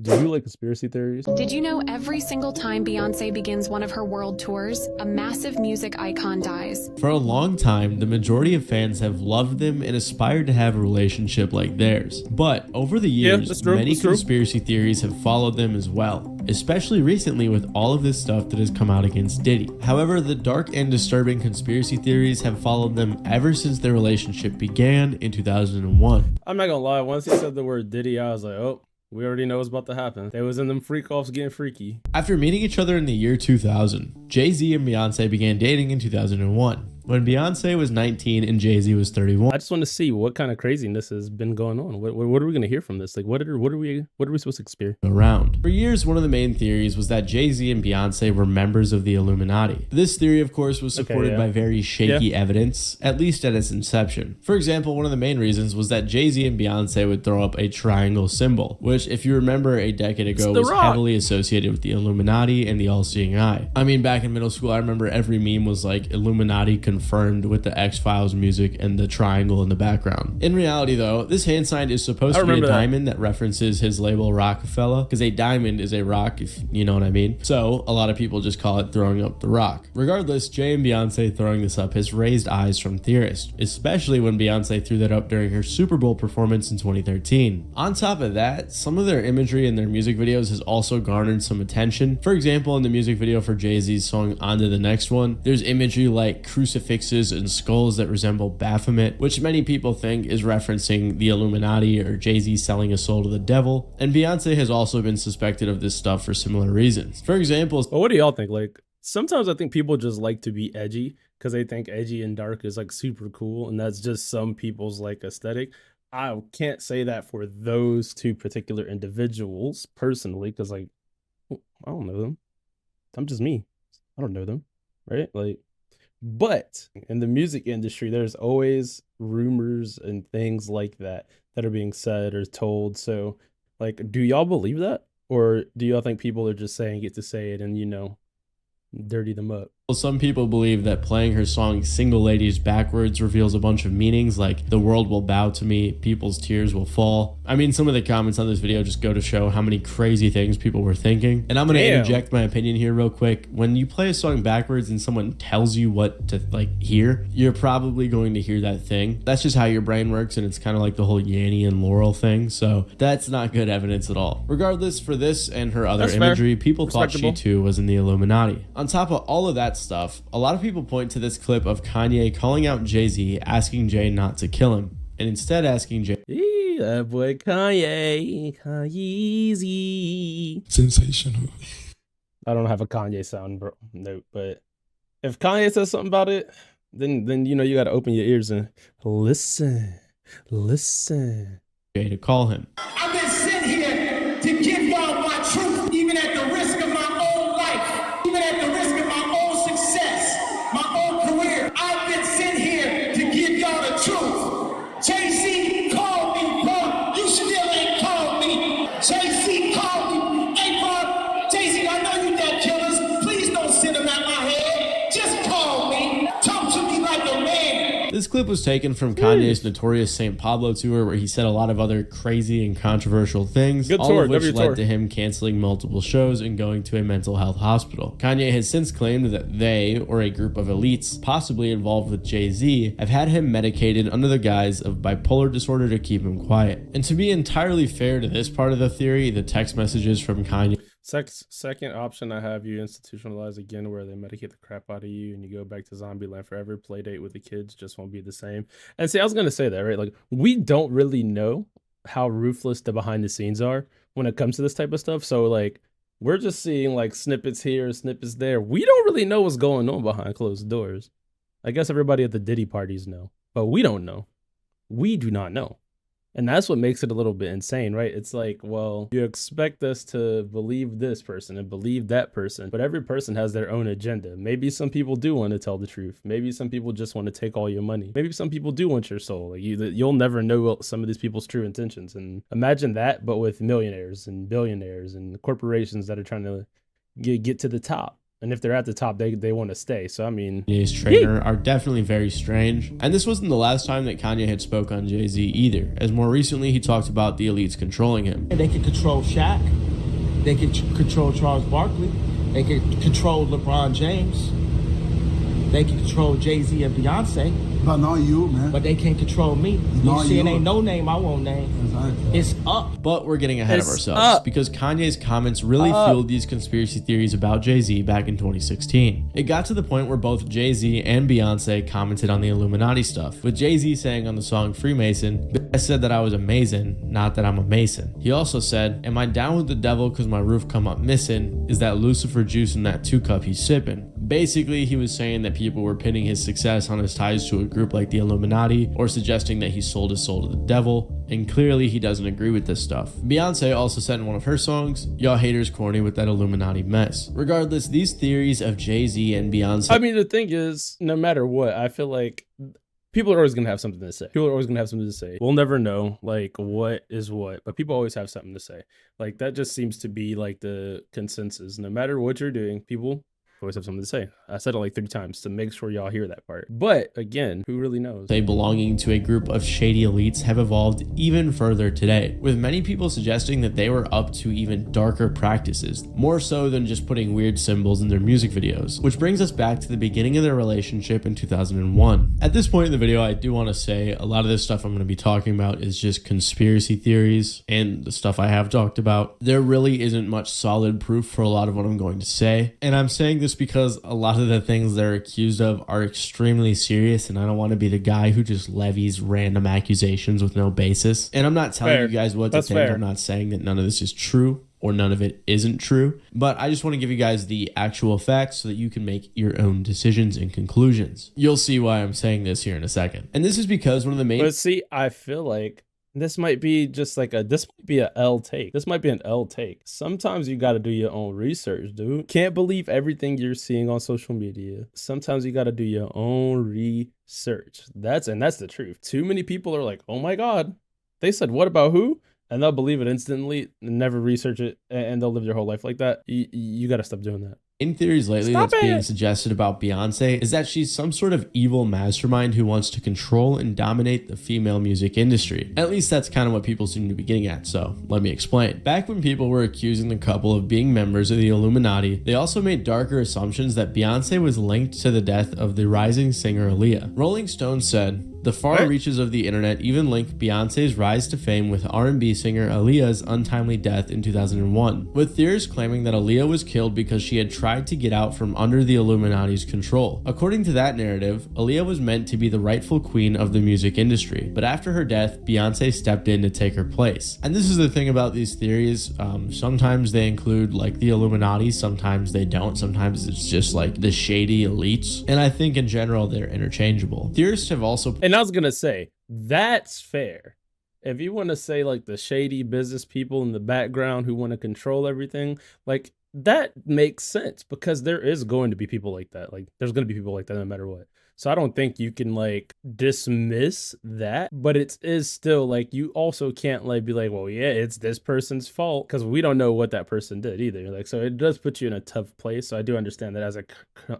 Do you like conspiracy theories? Did you know every single time Beyonce begins one of her world tours, a massive music icon dies? For a long time, the majority of fans have loved them and aspired to have a relationship like theirs. But over the years, many conspiracy theories have followed them as well, especially recently with all of this stuff that has come out against Diddy. However, the dark and disturbing conspiracy theories have followed them ever since their relationship began in 2001. I'm not gonna lie, once he said the word Diddy, I was like, oh, we already know what's about to happen. They was in them freak-offs getting freaky. After meeting each other in the year 2000, Jay Z and Beyonce began dating in 2001. When Beyonce was 19 and Jay Z was 31. I just want to see what kind of craziness has been going on. What are we going to hear from this? Like, what are we supposed to experience? Around. For years, one of the main theories was that Jay Z and Beyonce were members of the Illuminati. This theory, of course, was supported by very shaky evidence, at least at its inception. For example, one of the main reasons was that Jay Z and Beyonce would throw up a triangle symbol, which, if you remember, a decade ago was heavily associated with the Illuminati and the all-seeing eye. I mean, back in middle school, I remember every meme was like Illuminati confirmed with the X-Files music and the triangle in the background. In reality, though, this hand sign is supposed to be a diamond that references his label Rockefeller, because a diamond is a rock, if you know what I mean. So a lot of people just call it throwing up the rock. Regardless, Jay and Beyonce throwing this up has raised eyes from theorists, especially when Beyonce threw that up during her Super Bowl performance in 2013. On top of that, some of their imagery in their music videos has also garnered some attention. For example, in the music video for Jay-Z's song On to the Next One, there's imagery like crucifixes and skulls that resemble Baphomet, which many people think is referencing the Illuminati or Jay-Z selling his soul to the devil. And Beyonce has also been suspected of this stuff for similar reasons. For example, well, what do y'all think? Like, sometimes I think people just like to be edgy because they think edgy and dark is like super cool, and that's just some people's like aesthetic. I can't say that for those two particular individuals personally, because like, I don't know them. I'm just me. I don't know them, right? Like, but in the music industry, there's always rumors and things like that that are being said or told. So, like, do y'all believe that? Or do y'all think people are just saying it to say it and, you know, dirty them up? Some people believe that playing her song Single Ladies backwards reveals a bunch of meanings like the world will bow to me, people's tears will fall. I mean, some of the comments on this video just go to show how many crazy things people were thinking. And I'm going to interject my opinion here real quick. When you play a song backwards and someone tells you what to like hear, you're probably going to hear that thing. That's just how your brain works, and it's kind of like the whole Yanny and Laurel thing. So that's not good evidence at all. Regardless, for this and her other imagery, people thought she too was in the Illuminati. On top of all of that stuff, a lot of people point to this clip of Kanye calling out Jay-Z, asking Jay not to kill him, and instead asking Jay, that boy Kanye, Kanye-Z. Sensational. I don't have a Kanye sound note, but if Kanye says something about it, then you know you got to open your ears and listen. Jay to call him. I've been sent here to give y'all my truth, even at the risk of my own life, even at the risk of my own success, my own career. I've been sent here to give y'all the truth. Jay Z called me, bro. You still ain't called me. Jay Z called me. Hey, bro, Jay Z, I know you got killers. Please don't send them at my head. Just call me. Talk to me like a man. This clip was taken from Kanye's notorious St. Pablo tour, where he said a lot of other crazy and controversial things, all of which led to him canceling multiple shows and going to a mental health hospital. Kanye has since claimed that they, or a group of elites possibly involved with Jay-Z, have had him medicated under the guise of bipolar disorder to keep him quiet. And to be entirely fair to this part of the theory, the text messages from Kanye. Second option, I have you institutionalize again, where they medicate the crap out of you and you go back to zombie land forever. Play date with the kids just won't be the same. And see, I was going to say that, right? Like, we don't really know how ruthless the behind the scenes are when it comes to this type of stuff. So like, we're just seeing like snippets here, snippets there. We don't really know what's going on behind closed doors. I guess everybody at the Diddy parties know, but we don't know. We do not know. And that's what makes it a little bit insane, right? It's like, well, you expect us to believe this person and believe that person, but every person has their own agenda. Maybe some people do want to tell the truth. Maybe some people just want to take all your money. Maybe some people do want your soul. Like, you'll never know some of these people's true intentions. And imagine that, but with millionaires and billionaires and corporations that are trying to get to the top. And if they're at the top, they want to stay. So, I mean, Kanye's trainer are definitely very strange. And this wasn't the last time that Kanye had spoke on Jay-Z either, as more recently he talked about the elites controlling him. They can control Shaq. They can control Charles Barkley. They can control LeBron James. They can control Jay Z and Beyonce. But not you, man. But they can't control me. You see, it ain't no name I won't name. Exactly. It's up. But we're getting ahead of ourselves because Kanye's comments really fueled these conspiracy theories about Jay Z back in 2016. It got to the point where both Jay Z and Beyonce commented on the Illuminati stuff, with Jay Z saying on the song Freemason, "I said that I was amazing, not that I'm a Mason." He also said, "Am I down with the devil cause my roof come up missing? Is that Lucifer juice in that 2-cup he's sipping?" Basically, he was saying that people were pinning his success on his ties to a group like the Illuminati, or suggesting that he sold his soul to the devil, and clearly he doesn't agree with this stuff. Beyonce also said in one of her songs, "Y'all haters corny with that Illuminati mess." Regardless, these theories of Jay-Z and Beyonce... I mean, the thing is, no matter what, I feel like people are always going to have something to say. People are always going to have something to say. We'll never know, like, what is what, but people always have something to say. Like, that just seems to be, like, the consensus. No matter what you're doing, people always have something to say. I said it like 3 times to make sure y'all hear that part. But again, who really knows? They belonging to a group of shady elites have evolved even further today, with many people suggesting that they were up to even darker practices, more so than just putting weird symbols in their music videos, which brings us back to the beginning of their relationship in 2001. At this point in the video, I do want to say a lot of this stuff I'm going to be talking about is just conspiracy theories and the stuff I have talked about. There really isn't much solid proof for a lot of what I'm going to say, and I'm saying this because a lot of the things they're accused of are extremely serious, and I don't want to be the guy who just levies random accusations with no basis. And I'm not telling you guys what to think. I'm not saying that none of this is true or none of it isn't true, but I just want to give you guys the actual facts so that you can make your own decisions and conclusions. You'll see why I'm saying this here in a second. And this is because one of the main... But see, I feel like this might be just like this might be an L take. This might be an L take. Sometimes you got to do your own research, dude. Can't believe everything you're seeing on social media. Sometimes you got to do your own research. That's the truth. Too many people are like, "Oh my God, they said what about who?" And they'll believe it instantly, never research it, and they'll live their whole life like that. You got to stop doing that. In theories lately that's being suggested about Beyonce is that she's some sort of evil mastermind who wants to control and dominate the female music industry. At least that's kind of what people seem to be getting at, so let me explain. Back when people were accusing the couple of being members of the Illuminati, they also made darker assumptions that Beyonce was linked to the death of the rising singer Aaliyah. Rolling Stone said, "The far reaches of the internet even link Beyonce's rise to fame with R&B singer Aaliyah's untimely death in 2001, with theorists claiming that Aaliyah was killed because she had tried to get out from under the Illuminati's control. According to that narrative, Aaliyah was meant to be the rightful queen of the music industry, but after her death, Beyonce stepped in to take her place." And this is the thing about these theories, sometimes they include like the Illuminati, sometimes they don't, sometimes it's just like the shady elites, and I think in general they're interchangeable. Theorists have also... And I was gonna say, that's fair. If you want to say like the shady business people in the background who want to control everything, like that makes sense because there is going to be people like that. Like there's going to be people like that no matter what. So I don't think you can like dismiss that, but it is still like you also can't like be like, well, yeah, it's this person's fault because we don't know what that person did either. Like, so it does put you in a tough place. So I do understand that as a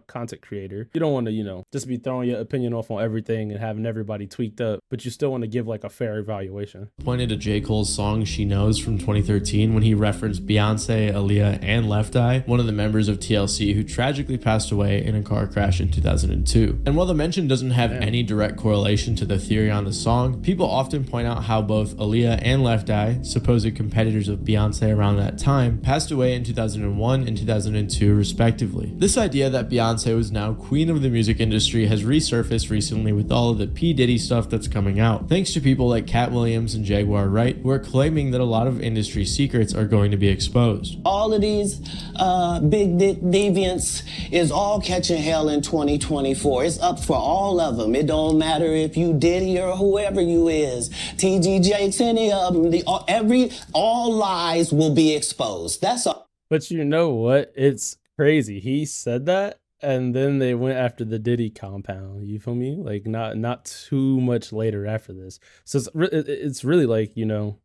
content creator, you don't want to, you know, just be throwing your opinion off on everything and having everybody tweaked up, but you still want to give like a fair evaluation. Pointed to J. Cole's song She Knows from 2013 when he referenced Beyonce, Aaliyah, and Left Eye, one of the members of TLC who tragically passed away in a car crash in 2002. And while the mention doesn't have any direct correlation to the theory on the song, people often point out how both Aaliyah and Left Eye, supposed competitors of Beyonce around that time, passed away in 2001 and 2002 respectively. This idea that Beyonce was now queen of the music industry has resurfaced recently with all of the P. Diddy stuff that's coming out, thanks to people like Cat Williams and Jaguar Wright, who are claiming that a lot of industry secrets are going to be exposed. All of these big deviants is all catching hell in 2024. It's up for all of them. It don't matter if you Diddy or whoever you is, TG Jakes, any of them. All lies will be exposed. That's all. But you know what? It's crazy. He said that, and then they went after the Diddy compound. You feel me? Like not too much later after this. So it's really like, you know,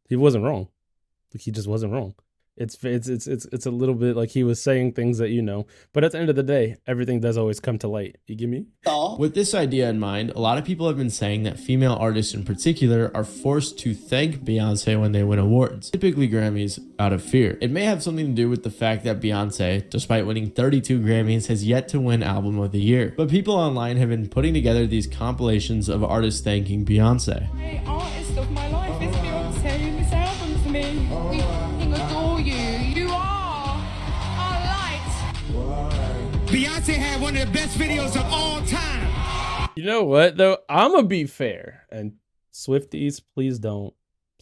he wasn't wrong. Like he just wasn't wrong. It's a little bit like he was saying things that, you know, but at the end of the day, everything does always come to light. You get me? With this idea in mind, a lot of people have been saying that female artists in particular are forced to thank Beyonce when they win awards, typically Grammys, out of fear. It may have something to do with the fact that Beyonce, despite winning 32 Grammys, has yet to win Album of the Year. But people online have been putting together these compilations of artists thanking Beyonce. The artist of my life is Beyonce, and this album for me. We adore you. You are our light. Beyonce had one of the best videos of all time. You know what though? I'm gonna be fair, and Swifties, please don't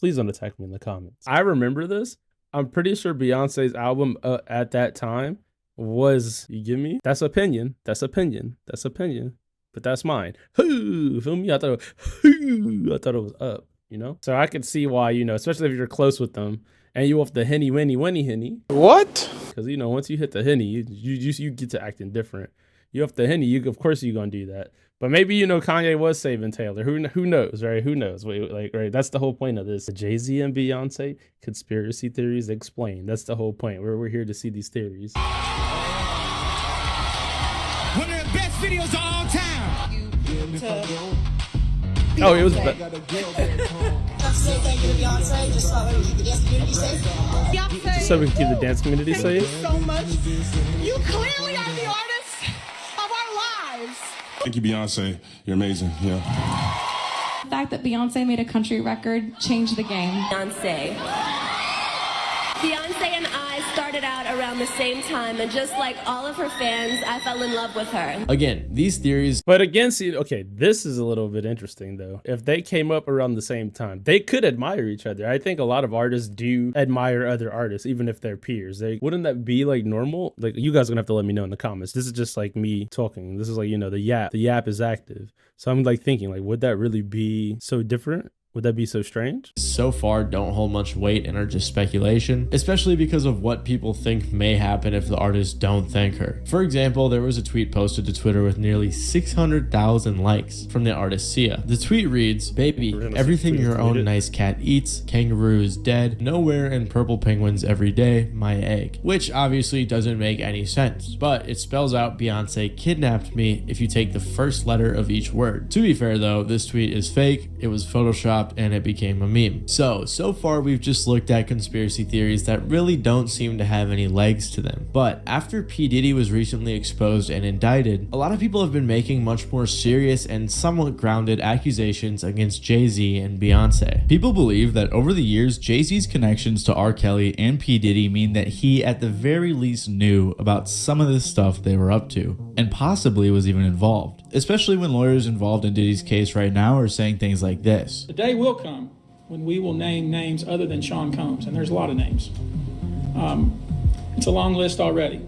attack me in the comments. I remember this. I'm pretty sure Beyonce's album at that time was, you get me? That's opinion. That's opinion. That's opinion. But that's mine. Feel me? I thought it was up, you know? So I could see why, you know, especially if you're close with them and you off the henny. What? Because, you know, once you hit the henny, you get to acting different. You off the henny, of course you're gonna do that. But maybe, you know, Kanye was saving Taylor. Who knows, right? Who knows? Right? That's the whole point of this. Jay Z and Beyonce conspiracy theories explained. That's the whole point. We're here to see these theories. One of the best videos of all time. Oh, it was. Thank you to Beyonce, just so we keep the dance community safe. Beyonce, So we can keep the dance community safe. so much. You clearly are the artist of our lives. Thank you, Beyonce. You're amazing. Yeah. The fact that Beyonce made a country record changed the game. Beyonce and I started out around the same time, and just like all of her fans, I fell in love with her. Again, these theories. But again, see, okay, this is a little bit interesting though. If they came up around the same time, they could admire each other. I think a lot of artists do admire other artists, even if they're peers. Wouldn't that be like normal? Like, you guys are gonna have to let me know in the comments. This is just like me talking. This is like, you know, the yap is active. So I'm like thinking, like, would that really be so different? Would that be so strange? So far don't hold much weight and are just speculation, especially because of what people think may happen if the artists don't thank her. For example, there was a tweet posted to Twitter with nearly 600,000 likes from the artist Sia. The tweet reads, "Baby, everything your own nice cat eats, kangaroo is dead, nowhere and purple penguins every day, my egg." Which obviously doesn't make any sense, but it spells out Beyonce kidnapped me if you take the first letter of each word. To be fair though, this tweet is fake, it was photoshopped, and it became a meme. So far we've just looked at conspiracy theories that really don't seem to have any legs to them. But after P. Diddy was recently exposed and indicted, a lot of people have been making much more serious and somewhat grounded accusations against Jay Z and Beyonce. People believe that over the years, Jay Z's connections to R. Kelly and P. Diddy mean that he at the very least knew about some of the stuff they were up to, and possibly was even involved. Especially when lawyers involved in Diddy's case right now are saying things like this. The day will come when we will name names other than Sean Combs, and there's a lot of names. It's a long list already.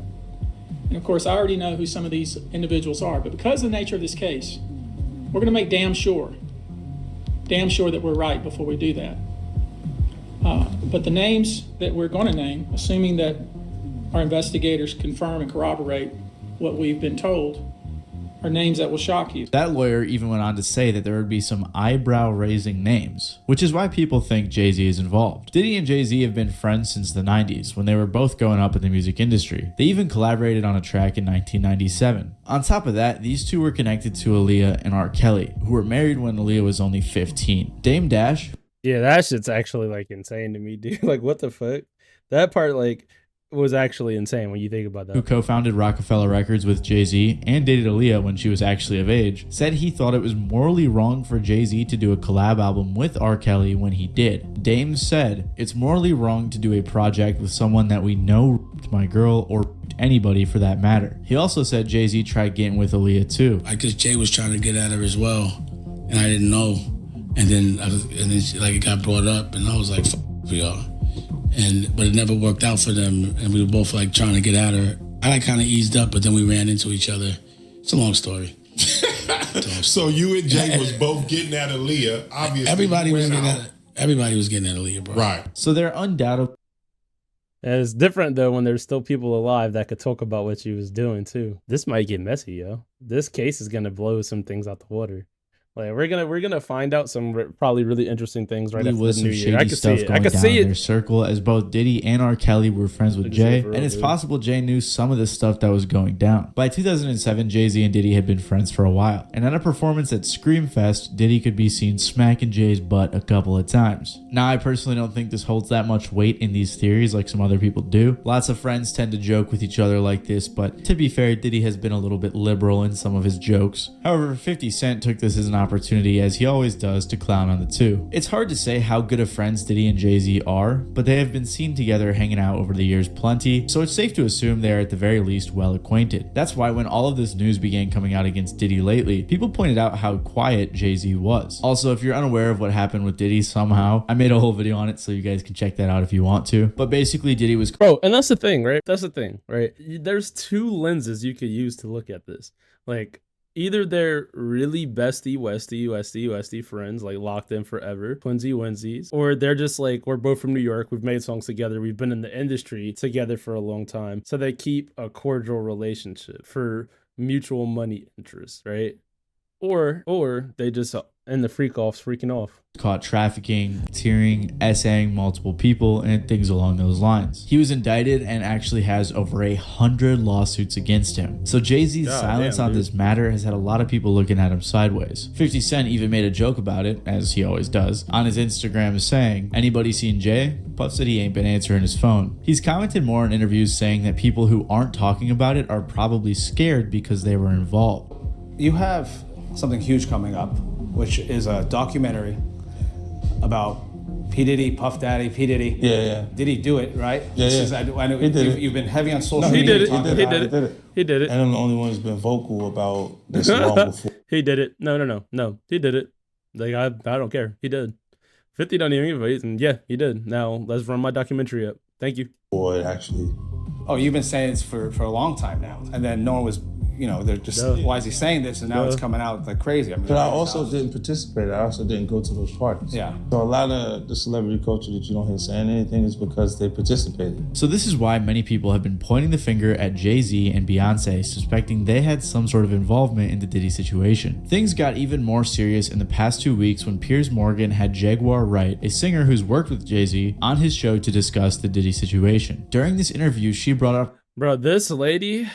And of course, I already know who some of these individuals are, but because of the nature of this case, we're gonna make damn sure that we're right before we do that. But the names that we're gonna name, assuming that our investigators confirm and corroborate what we've been told, are names that will shock you. That lawyer even went on to say that there would be some eyebrow-raising names, which is why people think Jay Z is involved. Diddy and Jay Z have been friends since the 90s, when they were both going up in the music industry. They even collaborated on a track in 1997. On top of that, these two were connected to Aaliyah and R. Kelly, who were married when Aaliyah was only 15. Dame Dash. Yeah, that shit's actually like insane to me, dude. Like, what the fuck? That part, like, was actually insane when you think about that. Who co-founded Rockefeller Records with Jay Z and dated Aaliyah when she was actually of age, said he thought it was morally wrong for Jay Z to do a collab album with R. Kelly when he did. Dame said, "It's morally wrong to do a project with someone that we know raped my girl or anybody for that matter." He also said Jay Z tried getting with Aaliyah too. I guess Jay was trying to get at her as well, and I didn't know. And then it got brought up, and I was like, "F for y'all." But it never worked out for them, and we were both like trying to get at her. I kind of eased up, but then we ran into each other. It's a long story. So you and Jay was both getting at Aaliyah. Obviously, everybody was getting at Aaliyah, bro. Right. So they're undoubtedly. And it's different though when there's still people alive that could talk about what she was doing too. This might get messy, yo. This case is gonna blow some things out the water. Like we're gonna find out some probably really interesting things right after was the some new year. shady I can stuff see it. going I can down see in their it. circle, as both Diddy and R. Kelly were friends with Jay, and it's possible Jay knew some of the stuff that was going down. By 2007, Jay-Z and Diddy had been friends for a while, and at a performance at Screamfest, Diddy could be seen smacking Jay's butt a couple of times. Now, I personally don't think this holds that much weight in these theories like some other people do. Lots of friends tend to joke with each other like this, but to be fair, Diddy has been a little bit liberal in some of his jokes. However, 50 Cent took this as an opportunity, as he always does, to clown on the two. It's hard to say how good of friends Diddy and Jay-Z are, but they have been seen together hanging out over the years plenty, so it's safe to assume they are at the very least well acquainted. That's why when all of this news began coming out against Diddy lately, people pointed out how quiet Jay-Z was. Also, if you're unaware of what happened with Diddy somehow, I made a whole video on it, so you guys can check that out if you want to. But basically, Diddy was... Bro, and that's the thing, right? That's the thing, right? There's two lenses you could use to look at this. Like, either they're really westy friends, like locked in forever, twinsy winsies, or they're just like, we're both from New York, we've made songs together, we've been in the industry together for a long time, so they keep a cordial relationship for mutual money interests, right? Or they just in the freak-offs freaking off. Caught trafficking, tearing, essaying multiple people, and things along those lines. He was indicted and actually has over 100 lawsuits against him. So Jay-Z's silence on this matter has had a lot of people looking at him sideways. 50 Cent even made a joke about it, as he always does, on his Instagram saying, "Anybody seen Jay?" Puff said he ain't been answering his phone. He's commented more in interviews saying that people who aren't talking about it are probably scared because they were involved. You have something huge coming up, which is a documentary about P. Diddy, Puff Daddy, P. Diddy. Yeah. Did he do it, right? I know He did it. you've been heavy on social He media. did it. He did it. And I'm the only one who's been vocal about this long before. He did it. No. He did it. Like, I don't care. He did. 50 don't even give a reason. Yeah, he did. Now, let's run my documentary up. Thank you. Boy, actually. Oh, you've been saying this for a long time now. And then no one was, they're just, why is he saying this? And now it's coming out like crazy. I mean, but I also didn't participate. I also didn't go to those parties. Yeah. So a lot of the celebrity culture that you don't hear saying anything is because they participated. So this is why many people have been pointing the finger at Jay-Z and Beyonce, suspecting they had some sort of involvement in the Diddy situation. Things got even more serious in the past 2 weeks when Piers Morgan had Jaguar Wright, a singer who's worked with Jay-Z, on his show to discuss the Diddy situation. During this interview, she brought up, bro, this lady,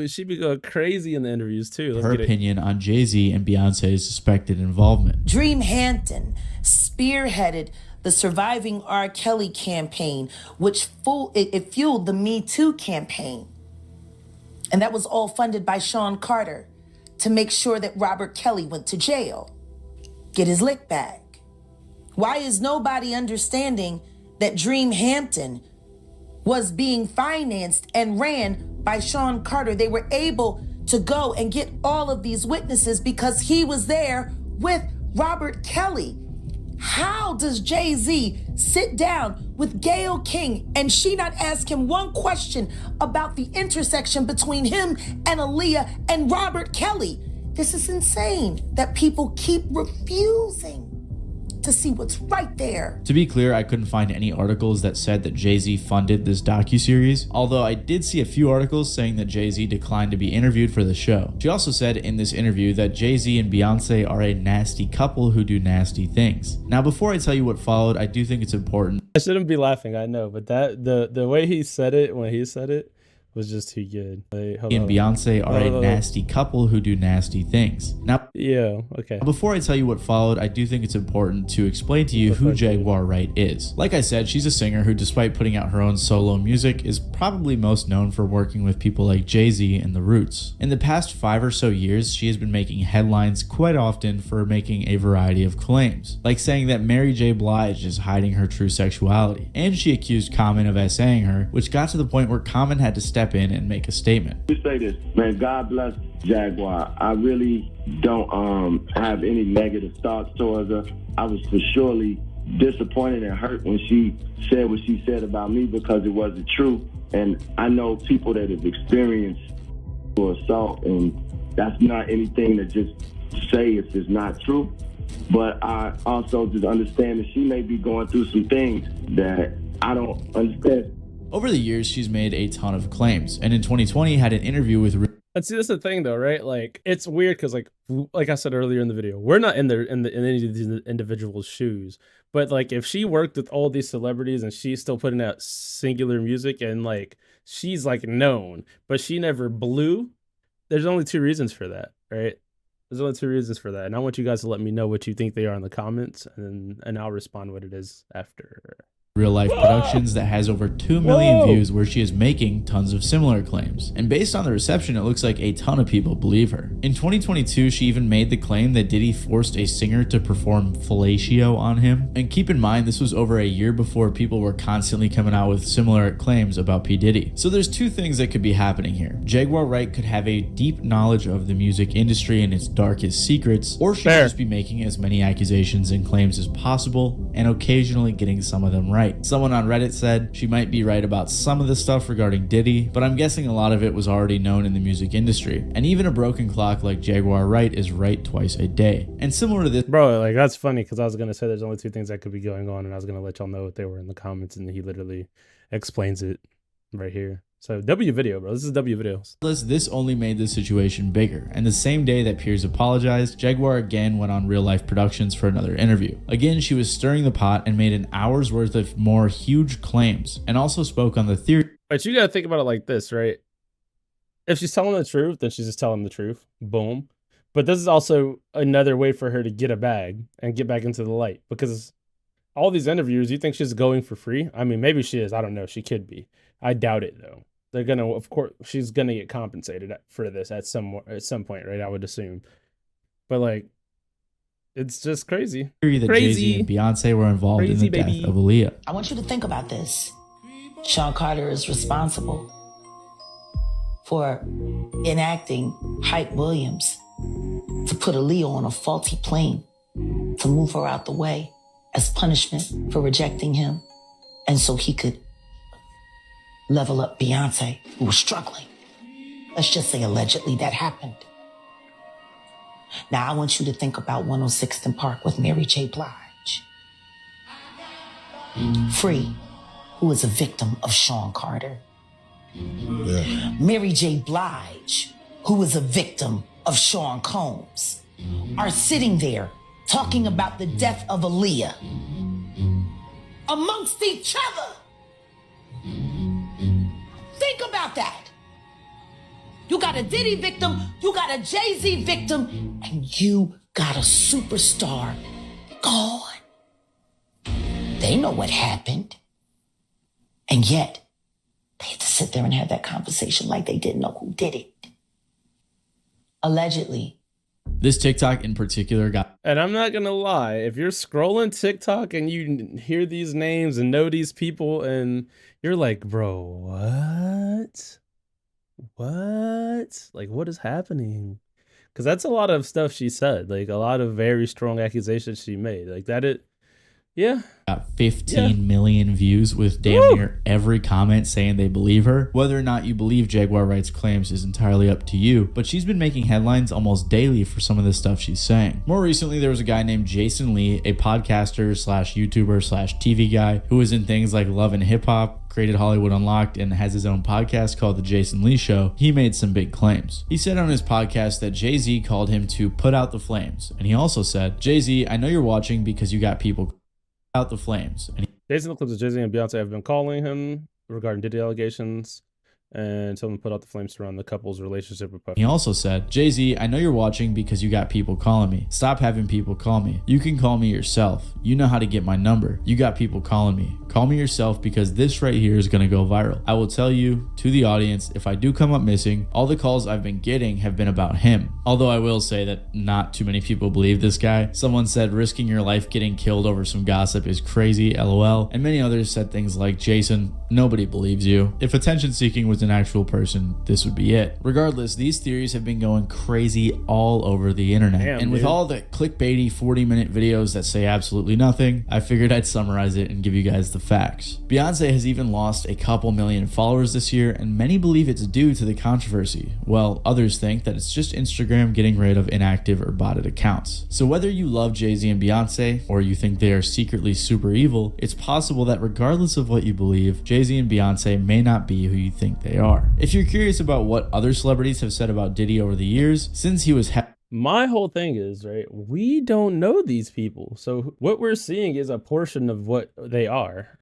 she be going crazy in the interviews too. Her opinion on Jay-Z and Beyonce's suspected involvement. Dream Hampton spearheaded the Surviving R. Kelly campaign, which fueled the Me Too campaign. And that was all funded by Sean Carter to make sure that Robert Kelly went to jail, get his lick back. Why is nobody understanding that Dream Hampton was being financed and ran by Sean Carter? They were able to go and get all of these witnesses because he was there with Robert Kelly. How does Jay-Z sit down with Gayle King and she not ask him one question about the intersection between him and Aaliyah and Robert Kelly? This is insane that people keep refusing to see what's right there. To be clear, I couldn't find any articles that said that Jay-Z funded this docuseries, although I did see a few articles saying that Jay-Z declined to be interviewed for the show. She also said in this interview that Jay-Z and Beyonce are a nasty couple who do nasty things. Now, before I tell you what followed, I do think it's important. I shouldn't be laughing, I know, but that the way he said it when he said it was just too good. And Beyonce are a nasty couple who do nasty things. Now, before I tell you what followed, I do think it's important to explain to you who Jaguar Wright is. Like I said, she's a singer who, despite putting out her own solo music, is probably most known for working with people like Jay-Z and The Roots. In the past 5 or so years, she has been making headlines quite often for making a variety of claims, like saying that Mary J. Blige is hiding her true sexuality, and she accused Common of essaying her, which got to the point where Common had to step in and make a statement. You say this, man, God bless Jaguar. I really don't have any negative thoughts towards her. I was for surely disappointed and hurt when she said what she said about me because it wasn't true. And I know people that have experienced assault, and that's not anything to just say if it's not true. But I also just understand that she may be going through some things that I don't understand. Over the years, she's made a ton of claims, and in 2020 had an interview with And see, that's the thing though, right? Like, it's weird because, like I said earlier in the video, we're not in any of these individuals' shoes. But like, if she worked with all these celebrities and she's still putting out singular music and like she's like known, but she never blew, there's only two reasons for that, right? There's only two reasons for that, and I want you guys to let me know what you think they are in the comments, and I'll respond what it is after. Real life productions that has over 2 million views where she is making tons of similar claims. And based on the reception, it looks like a ton of people believe her. In 2022, she even made the claim that Diddy forced a singer to perform fellatio on him. And keep in mind, this was over a year before people were constantly coming out with similar claims about P. Diddy. So there's two things that could be happening here. Jaguar Wright could have a deep knowledge of the music industry and its darkest secrets, or she could just be making as many accusations and claims as possible and occasionally getting some of them right. Someone on Reddit said she might be right about some of the stuff regarding Diddy, but I'm guessing a lot of it was already known in the music industry. And even a broken clock like Jaguar Wright is right twice a day. And similar to this, bro, like that's funny because I was gonna say there's only two things that could be going on, and I was gonna let y'all know what they were in the comments, and he literally explains it right here. So W video, bro. This is W videos. This only made the situation bigger. And the same day that Piers apologized, Jaguar again went on Real Life Productions for another interview. Again, she was stirring the pot and made an hour's worth of more huge claims, and also spoke on the theory. But you gotta think about it like this, right? If she's telling the truth, then she's just telling the truth. Boom. But this is also another way for her to get a bag and get back into the light, because all these interviews, you think she's going for free? I mean, maybe she is. I don't know. She could be. I doubt it though. They're gonna, of course, she's gonna get compensated for this at some point, right? I would assume. But like, it's just crazy. That Jay-Z and Beyonce were involved in the death of Aaliyah. I want you to think about this. Sean Carter is responsible for enacting Hype Williams to put Aaliyah on a faulty plane to move her out the way as punishment for rejecting him, and so he could level up Beyonce, who was struggling. Let's just say allegedly that happened. Now I want you to think about 106th and Park with Mary J. Blige. Free, who is a victim of Sean Carter. Yeah. Mary J. Blige, who is a victim of Sean Combs, are sitting there talking about the death of Aaliyah amongst each other. Think about that. You got a Diddy victim, you got a Jay Z victim, and you got a superstar gone. They know what happened. And yet, they had to sit there and have that conversation like they didn't know who did it. Allegedly. This TikTok in particular got... And I'm not gonna lie, if you're scrolling TikTok and you hear these names and know these people and you're like, bro, what? Like, what is happening? Because that's a lot of stuff she said, like a lot of very strong accusations she made, like that. Got 15 million views with damn near every comment saying they believe her. Whether or not you believe Jaguar Wright's claims is entirely up to you, but she's been making headlines almost daily for some of the stuff she's saying. More recently, there was a guy named Jason Lee, a podcaster slash YouTuber slash TV guy who was in things like Love and Hip Hop, created Hollywood Unlocked, and has his own podcast called The Jason Lee Show. He made some big claims. He said on his podcast that Jay Z called him to put out the flames. And he also said, Jay Z, I know you're watching because you got people out the flames. And Jason clips of Jay Z and Beyonce have been calling him regarding Diddy allegations and told him to put out the flames around the couple's relationship with Puffy. He also said, Jay Z, I know you're watching because you got people calling me. Stop having people call me. You can call me yourself. You know how to get my number. You got people calling me. Call me yourself because this right here is going to go viral. I will tell you, to the audience, if I do come up missing, all the calls I've been getting have been about him. Although I will say that not too many people believe this guy. Someone said risking your life getting killed over some gossip is crazy, LOL. And many others said things like, Jason, nobody believes you. If attention seeking was an actual person, this would be it. Regardless, these theories have been going crazy all over the internet. Damn, and with all the clickbaity 40-minute videos that say absolutely nothing, I figured I'd summarize it and give you guys the facts. Beyonce has even lost a couple million followers this year, and many believe it's due to the controversy, while others think that it's just Instagram getting rid of inactive or botted accounts. So whether you love Jay Z and Beyonce, or you think they are secretly super evil, it's possible that regardless of what you believe, Jay Z and Beyonce may not be who you think they they are. If you're curious about what other celebrities have said about Diddy over the years, since he was my whole thing is, right, we don't know these people. So what we're seeing is a portion of what they are.